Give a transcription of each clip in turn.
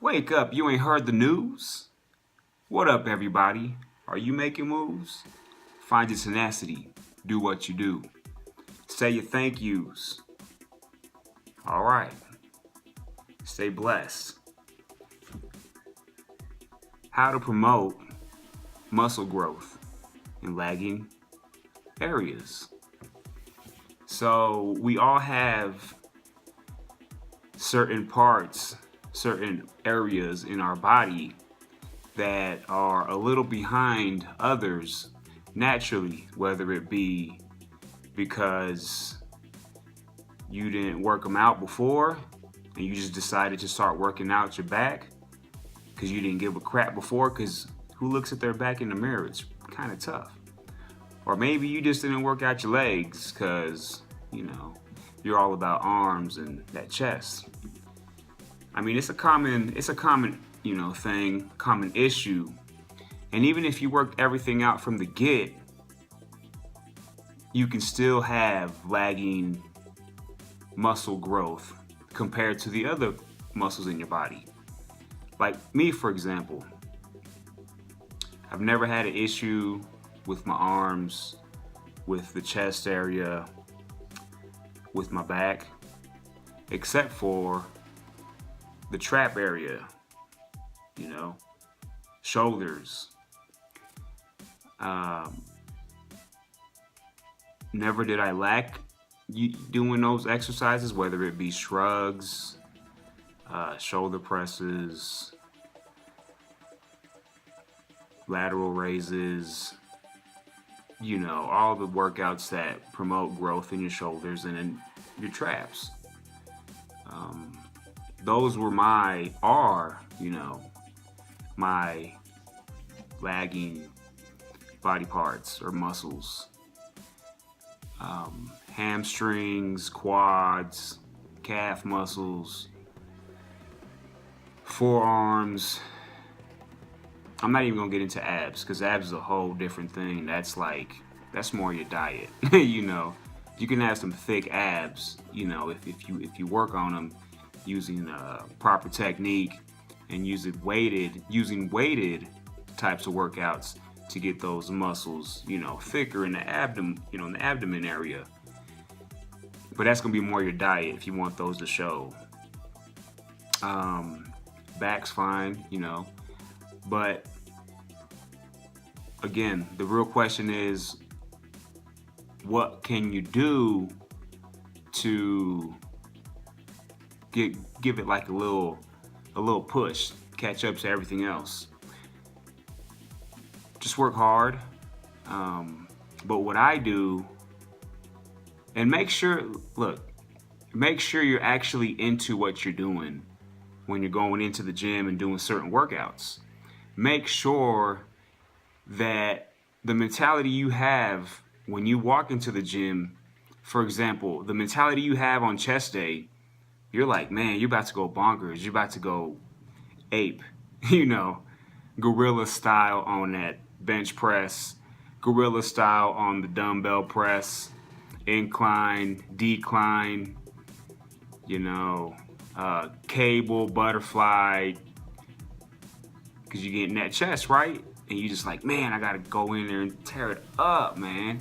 Wake up, you ain't heard the news? What up, everybody? Are you making moves? Find your tenacity. Do what you do. Say your thank yous. All right. Stay blessed. How to promote muscle growth in lagging areas. So we all have certain parts, certain areas in our body that are a little behind others naturally, whether it be because you didn't work them out before and you just decided to start working out your back because you didn't give a crap before, because who looks at their back in the mirror? It's kind of tough. Or maybe you just didn't work out your legs because, you're all about arms and that chest. I mean, it's a common thing, common issue. And even if you worked everything out from the get, you can still have lagging muscle growth compared to the other muscles in your body. Like me, for example, I've never had an issue with my arms, with the chest area, with my back, except for the trap area, shoulders. Never did I lack doing those exercises, whether it be shrugs, shoulder presses, lateral raises, all the workouts that promote growth in your shoulders and in your traps. Those were my lagging body parts or muscles. Hamstrings, quads, calf muscles, forearms. I'm not even gonna get into abs, because abs is a whole different thing. That's more your diet. You can have some thick abs, if you work on them using proper technique and using weighted types of workouts to get those muscles, thicker in the abdomen area. But that's gonna be more your diet if you want those to show. Back's fine, but again, the real question is, what can you do to give it like a little push, catch up to everything else? Just work hard. But what I do, and make sure you're actually into what you're doing when you're going into the gym and doing certain workouts. Make sure that the mentality you have when you walk into the gym, for example, the mentality you have on chest day, you're like, man, you're about to go bonkers. You're about to go ape, gorilla style on that bench press, gorilla style on the dumbbell press, incline, decline, cable, butterfly, because you're getting that chest, right? And you just like, man, I got to go in there and tear it up, man.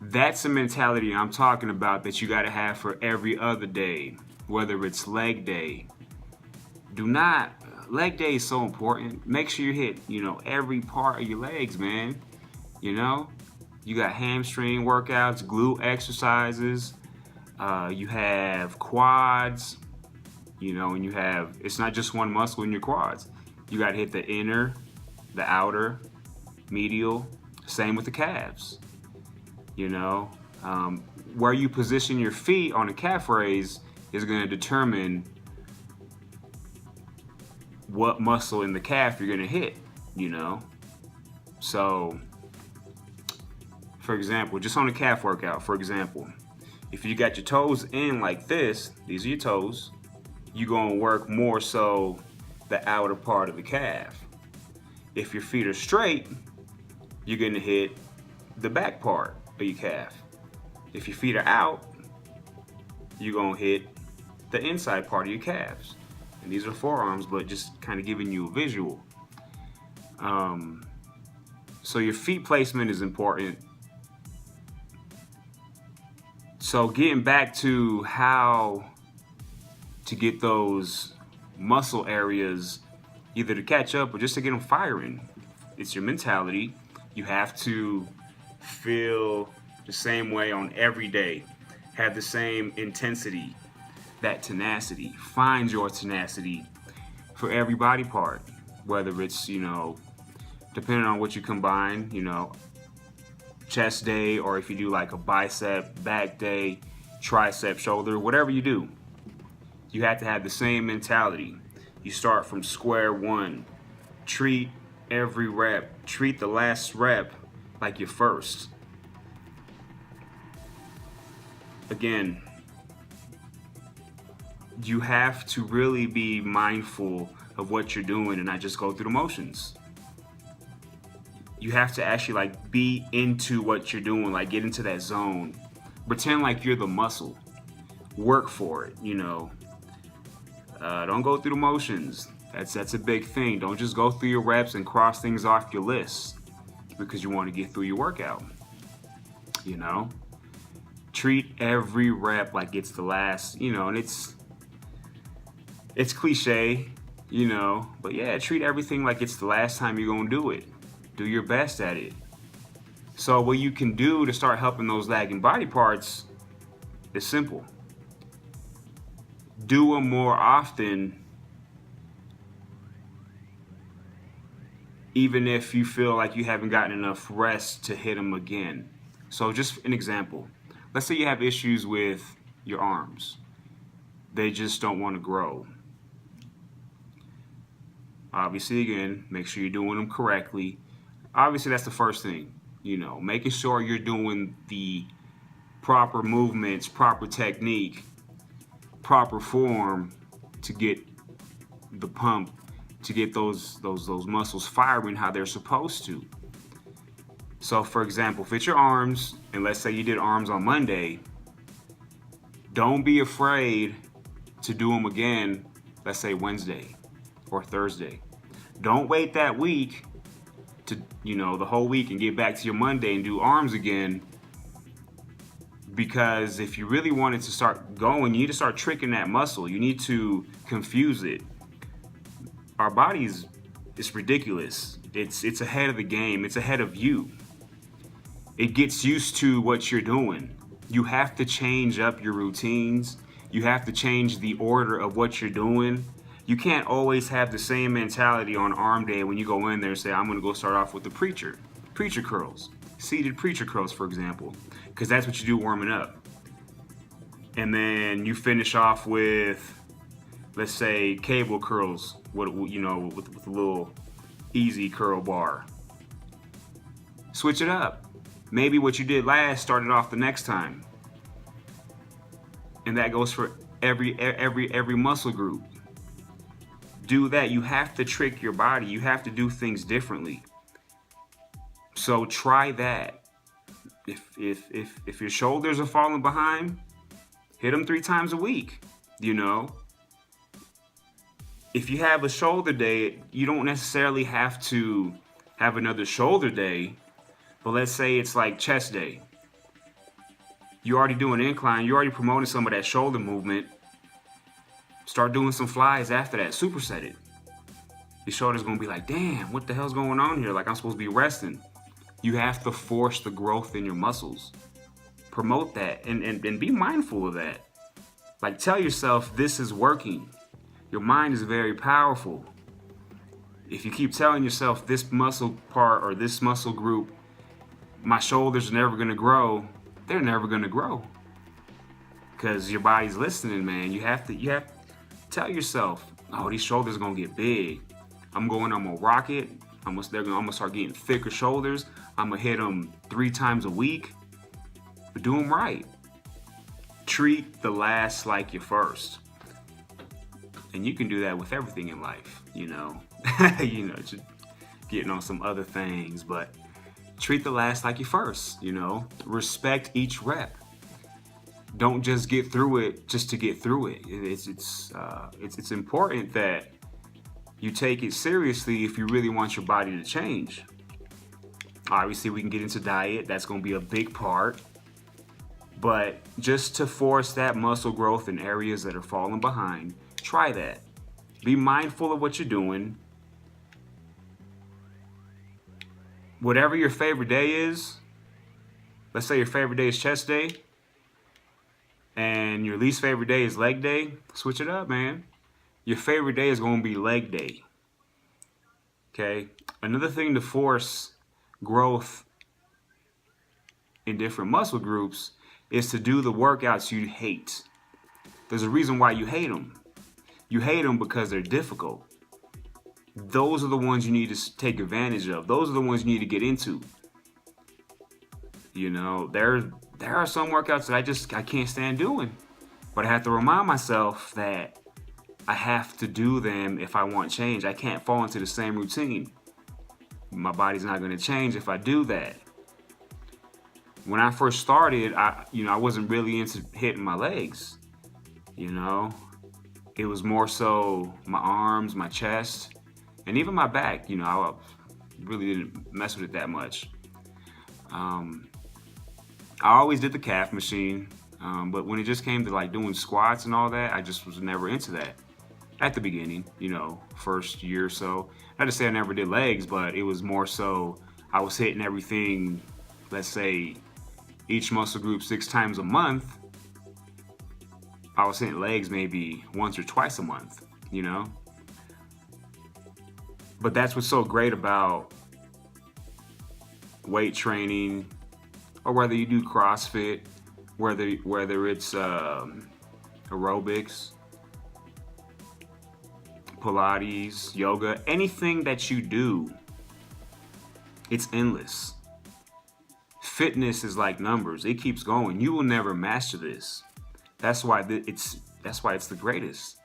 That's the mentality I'm talking about that you got to have for every other day, whether it's leg day. Leg day is so important. Make sure you hit, every part of your legs, man. You got hamstring workouts, glute exercises. You have quads, and it's not just one muscle in your quads. You got to hit the inner, the outer, medial, same with the calves. Where you position your feet on a calf raise is going to determine what muscle in the calf you're going to hit, So, for example, just on a calf workout, if you got your toes in like this, these are your toes, you're going to work more so the outer part of the calf. If your feet are straight, you're going to hit the back part of your calf. If your feet are out, you're going to hit the inside part of your calves. and these are forearms, but just kind of giving you a visual. So your feet placement is important. So getting back to how to get those muscle areas either to catch up or just to get them firing, it's your mentality. You have to feel the same way on every day, have the same intensity, that tenacity. Find your tenacity for every body part, whether it's, depending on what you combine, chest day, or if you do like a bicep, back day, tricep, shoulder, whatever you do, you have to have the same mentality. You start from square one. Treat every rep, treat the last rep like your first. Again, you have to really be mindful of what you're doing and not just go through the motions. You have to actually be into what you're doing, get into that zone. Pretend like you're the muscle. Work for it, Don't go through the motions. That's a big thing. Don't just go through your reps and cross things off your list because you want to get through your workout. Treat every rep like it's the last, and it's cliche, but yeah, treat everything like it's the last time you're going to do it. Do your best at it. So what you can do to start helping those lagging body parts is simple. Do them more often, even if you feel like you haven't gotten enough rest to hit them again. So just an example. Let's say you have issues with your arms. They just don't want to grow. Obviously, again, make sure you're doing them correctly. Obviously, that's the first thing, making sure you're doing the proper movements, proper technique, proper form to get the pump, to get those muscles firing how they're supposed to. So, for example, if it's your arms, and let's say you did arms on Monday, don't be afraid to do them again, let's say Wednesday or Thursday. Don't wait that week to, the whole week and get back to your Monday and do arms again. Because if you really wanted to start going, you need to start tricking that muscle. You need to confuse it. Our bodies, it's ridiculous. It's ahead of the game. It's ahead of you. It gets used to what you're doing. You have to change up your routines. You have to change the order of what you're doing. You can't always have the same mentality on arm day when you go in there and say, I'm going to go start off with the preacher curls, seated preacher curls, for example, because that's what you do warming up. And then you finish off with, let's say, cable curls with a little easy curl bar. Switch it up. Maybe what you did last started off the next time. And that goes for every muscle group. Do that. You have to trick your body. You have to do things differently. So try that. If your shoulders are falling behind, hit them 3 times a week. If you have a shoulder day, you don't necessarily have to have another shoulder day. But let's say it's like chest day. You already do an incline. You already promoting some of that shoulder movement. Start doing some flies after that. Superset it. Your shoulder's going to be like, damn, what the hell's going on here? I'm supposed to be resting. You have to force the growth in your muscles. Promote that and be mindful of that. Tell yourself this is working. Your mind is very powerful. If you keep telling yourself this muscle part or this muscle group, my shoulders are never going to grow, they're never going to grow. Because your body's listening, man. You have to tell yourself, oh, these shoulders are going to get big. I'm going to rock it. I'm gonna start getting thicker shoulders. I'm going to hit them 3 times a week. But do them right. Treat the last like your first. And you can do that with everything in life, just getting on some other things, but treat the last like your first, Respect each rep. Don't just get through it just to get through it. It's important that you take it seriously if you really want your body to change. Obviously, we can get into diet. That's going to be a big part. But just to force that muscle growth in areas that are falling behind, try that. Be mindful of what you're doing. Whatever your favorite day is, let's say your favorite day is chest day, and your least favorite day is leg day, switch it up, man. Your favorite day is going to be leg day. Okay? Another thing to force growth in different muscle groups is to do the workouts you hate. There's a reason why you hate them. You hate them because they're difficult. Those are the ones you need to take advantage of. Those are the ones you need to get into. You know, there are some workouts that I can't stand doing. But I have to remind myself that I have to do them if I want change. I can't fall into the same routine. My body's not going to change if I do that. When I first started, I wasn't really into hitting my legs. You know, it was more so my arms, my chest, and even my back. You know, I really didn't mess with it that much. I always did the calf machine, but when it just came to like doing squats and all that, I just was never into that at the beginning, you know, first year or so. Not to say I never did legs, but it was more so I was hitting everything, let's say each muscle group 6 times a month. I was hitting legs maybe once or twice a month, you know? But that's what's so great about weight training, or whether you do CrossFit, whether it's aerobics, Pilates, yoga, anything that you do, it's endless. Fitness is like numbers. It keeps going. You will never master this. That's why it's the greatest.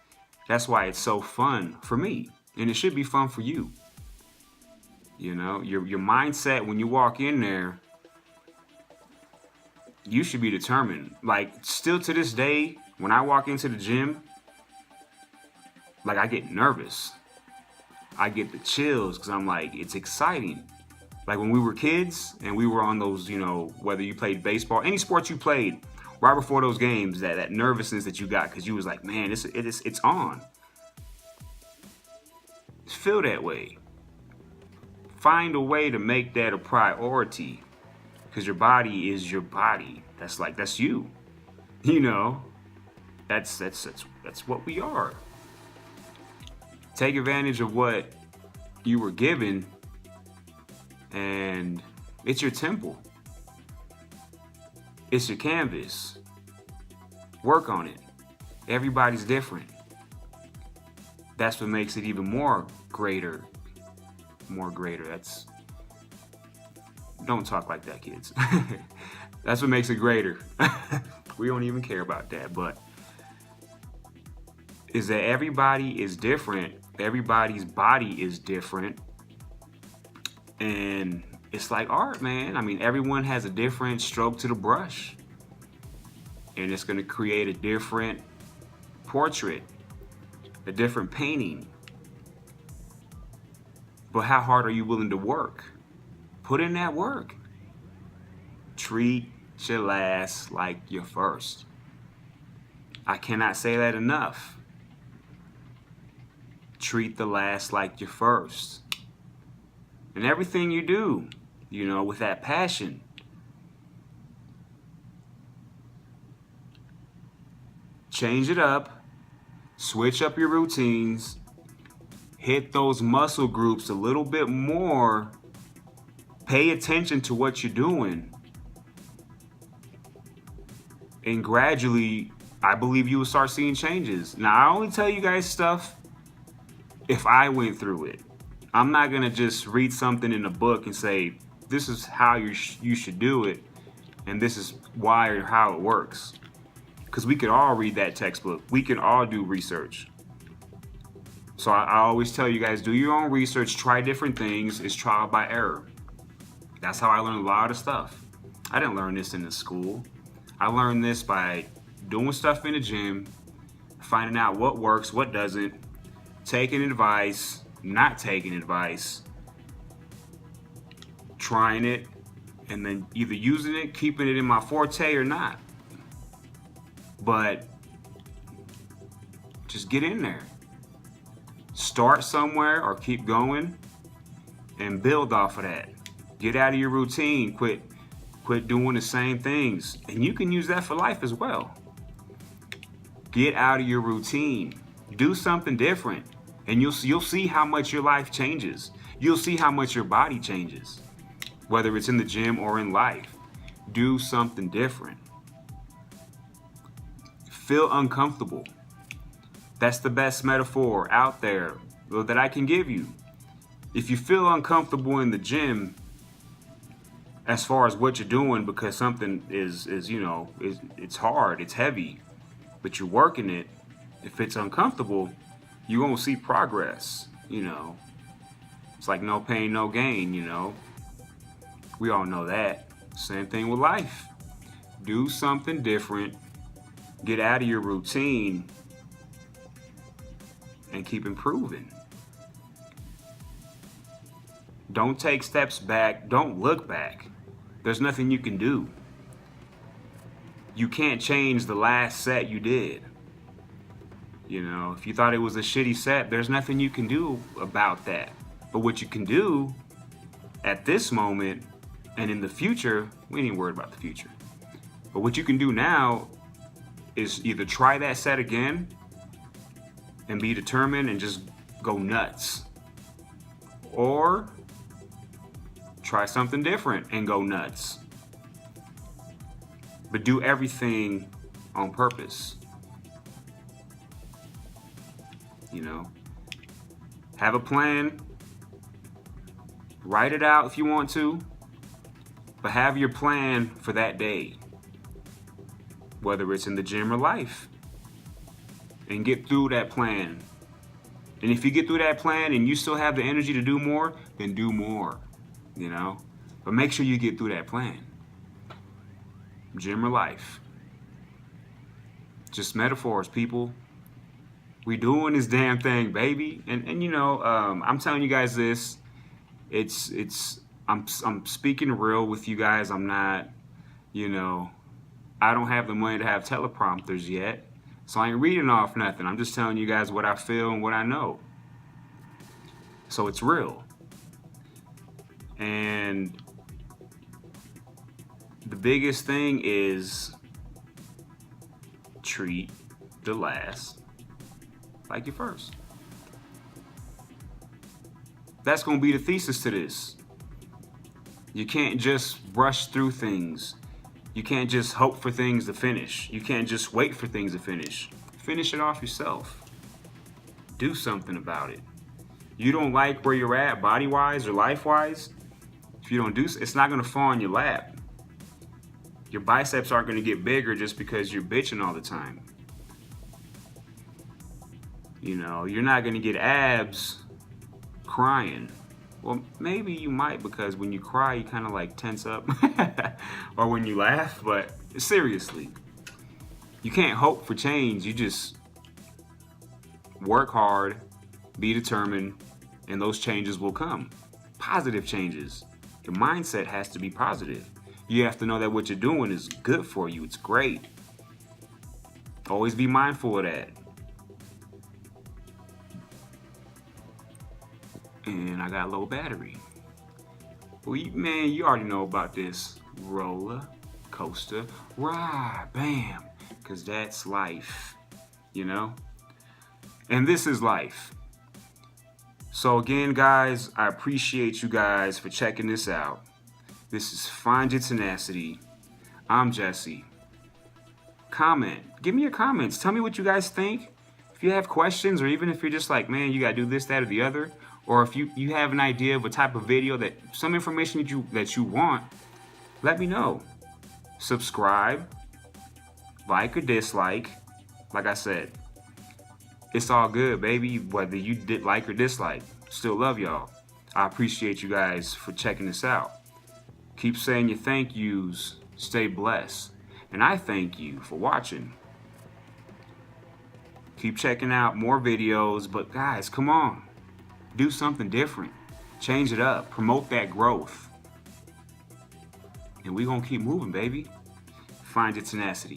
That's why it's so fun for me, and it should be fun for you. You know, your mindset when you walk in there, you should be determined. Like, still to this day, when I walk into the gym, like, I get nervous. I get the chills because I'm like, it's exciting. Like when we were kids and we were on those, you know, whether you played baseball, any sport you played, right before those games, that nervousness that you got because you was like, man, it's on. Feel that way. Find a way to make that a priority, because your body is your body. That's you. You know, that's what we are. Take advantage of what you were given, and it's your temple. It's your canvas. Work on it. Everybody's different. That's what makes it even more greater. Don't talk like that, kids. That's what makes it greater. We don't even care about that, but is that everybody is different. Everybody's body is different. And it's like art, man. I mean, everyone has a different stroke to the brush. And it's going to create a different portrait, a different painting. But how hard are you willing to work? Put in that work. Treat your last like your first. I cannot say that enough. Treat the last like your first. And everything you do, you know, with that passion. Change it up. Switch up your routines. Hit those muscle groups a little bit more. Pay attention to what you're doing. And gradually, I believe you will start seeing changes. Now, I only tell you guys stuff if I went through it. I'm not going to just read something in a book and say, this is how you should do it, and this is why or how it works. Because we could all read that textbook. We can all do research. So I always tell you guys, do your own research, try different things. It's trial by error. That's how I learned a lot of stuff. I didn't learn this in the school. I learned this by doing stuff in the gym, finding out what works, what doesn't, taking advice, not taking advice, trying it, and then either using it, keeping it in my forte or not. But just get in there. Start somewhere or keep going and build off of that. Get out of your routine. Quit doing the same things. And you can use that for life as well. Get out of your routine. Do something different. And you'll see how much your life changes. You'll see how much your body changes. Whether it's in the gym or in life. Do something different. Feel uncomfortable. That's the best metaphor out there that I can give you. If you feel uncomfortable in the gym, as far as what you're doing, because something is it's hard, it's heavy, but you're working it, if it's uncomfortable, you won't see progress. It's like no pain, no gain. We all know that. Same thing with life. Do something different. Get out of your routine and keep improving. Don't take steps back. Don't look back. There's nothing you can do. You can't change the last set you did. If you thought it was a shitty set, there's nothing you can do about that. But what you can do at this moment and in the future, we ain't even worried about the future. But what you can do now is either try that set again and be determined and just go nuts, or try something different and go nuts. But do everything on purpose. Have a plan. Write it out if you want to. But have your plan for that day. Whether it's in the gym or life. And get through that plan. And if you get through that plan and you still have the energy to do more, then do more. But make sure you get through that plan. Gym or life. Just metaphors, people. We doing this damn thing, baby. And I'm telling you guys this. I'm speaking real with you guys. I'm not, I don't have the money to have teleprompters yet. So I ain't reading off nothing. I'm just telling you guys what I feel and what I know. So it's real. And the biggest thing is treat the last like your first. That's going to be the thesis to this. You can't just rush through things. You can't just hope for things to finish. You can't just wait for things to finish. Finish it off yourself. Do something about it. You don't like where you're at body-wise or life-wise? If you don't do so, it's not going to fall in your lap. Your biceps aren't going to get bigger just because you're bitching all the time. You're not going to get abs crying. Well, maybe you might, because when you cry, you kind of like tense up. Or when you laugh, but seriously, you can't hope for change. You just work hard, be determined, and those changes will come. Positive changes. Your mindset has to be positive. You have to know that what you're doing is good for you. It's great. Always be mindful of that. And I got low battery. Well, man, you already know about this roller coaster ride. Bam. Because that's life. And this is life. So again, guys, I appreciate you guys for checking this out. This is Find Your Tenacity. I'm Jesse. Comment. Give me your comments. Tell me what you guys think. If you have questions, or even if you're just like, man, you got to do this, that, or the other. Or if you have an idea of a type of video, some information that you want, let me know. Subscribe, like or dislike. Like I said, it's all good, baby. Whether you did like or dislike, still love y'all. I appreciate you guys for checking this out. Keep saying your thank yous. Stay blessed. And I thank you for watching. Keep checking out more videos, but guys, come on. Do something different. Change it up. Promote that growth. And we're going to keep moving, baby. Find your tenacity.